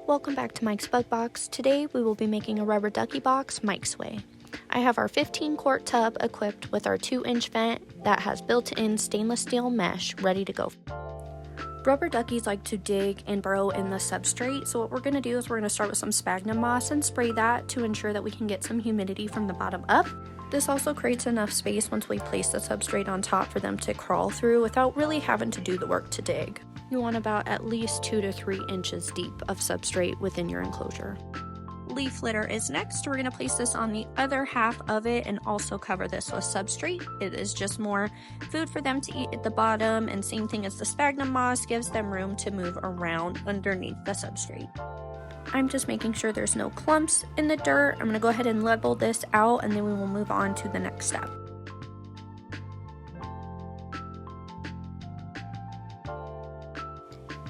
Welcome back to Mike's Bug Box. Today we will be making a rubber ducky box Mike's way. I have our 15-quart tub equipped with our 2-inch vent that has built-in stainless steel mesh ready to go. Rubber duckies like to dig and burrow in the substrate, so what we're going to do is we're going to start with some sphagnum moss and spray that to ensure that we can get some humidity from the bottom up. This also creates enough space once we place the substrate on top for them to crawl through without really having to do the work to dig. You want about at least 2 to 3 inches deep of substrate within your enclosure. Leaf litter is next. We're going to place this on the other half of it and also cover this with substrate. It is just more food for them to eat at the bottom, and same thing as the sphagnum moss, gives them room to move around underneath the substrate. I'm just making sure there's no clumps in the dirt. I'm going to go ahead and level this out and then we will move on to the next step.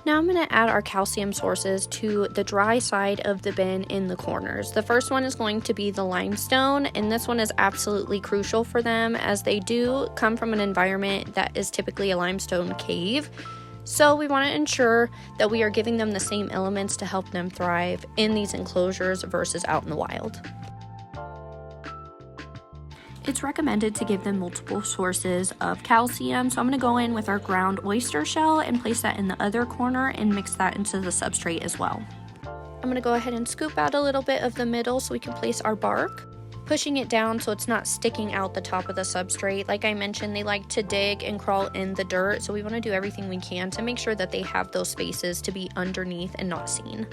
Now I'm going to add our calcium sources to the dry side of the bin in the corners. The first one is going to be the limestone, and this one is absolutely crucial for them as they do come from an environment that is typically a limestone cave. So we want to ensure that we are giving them the same elements to help them thrive in these enclosures versus out in the wild. It's recommended to give them multiple sources of calcium, so I'm going to go in with our ground oyster shell and place that in the other corner and mix that into the substrate as well. I'm going to go ahead and scoop out a little bit of the middle so we can place our bark, pushing it down so it's not sticking out the top of the substrate. Like I mentioned, they like to dig and crawl in the dirt, so we want to do everything we can to make sure that they have those spaces to be underneath and not seen.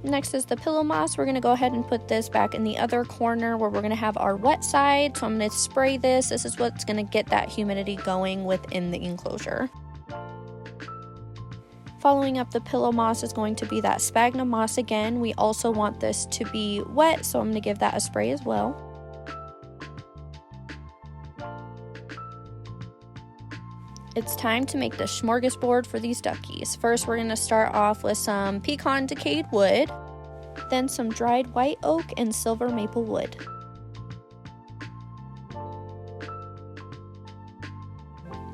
Next is the pillow moss. We're going to go ahead and put this back in the other corner where we're going to have our wet side. So I'm going to spray this. This is what's going to get that humidity going within the enclosure. Following up the pillow moss is going to be that sphagnum moss again. We also want this to be wet, so I'm going to give that a spray as well. It's time to make the smorgasbord for these duckies. First, we're going to start off with some pecan decayed wood, then some dried white oak and silver maple wood.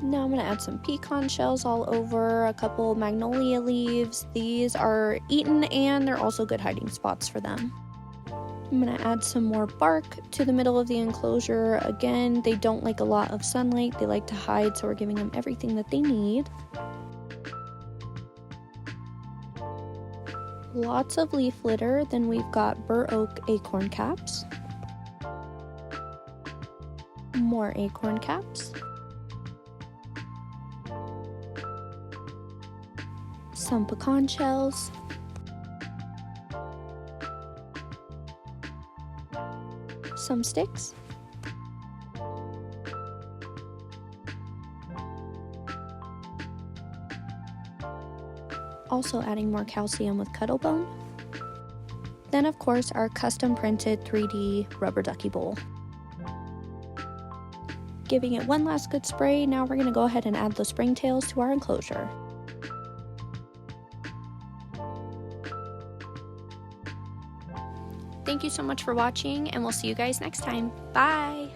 Now I'm going to add some pecan shells all over, a couple magnolia leaves. These are eaten and they're also good hiding spots for them. I'm going to add some more bark to the middle of the enclosure. Again, they don't like a lot of sunlight. They like to hide, so we're giving them everything that they need. Lots of leaf litter. Then we've got Bur Oak Acorn Caps. More acorn caps. Some pecan shells. Some sticks, also adding more calcium with Cuttlebone, then of course our custom printed 3D rubber ducky bowl. Giving it one last good spray. Now we're going to go ahead and add the springtails to our enclosure. Thank you so much for watching, and we'll see you guys next time. Bye!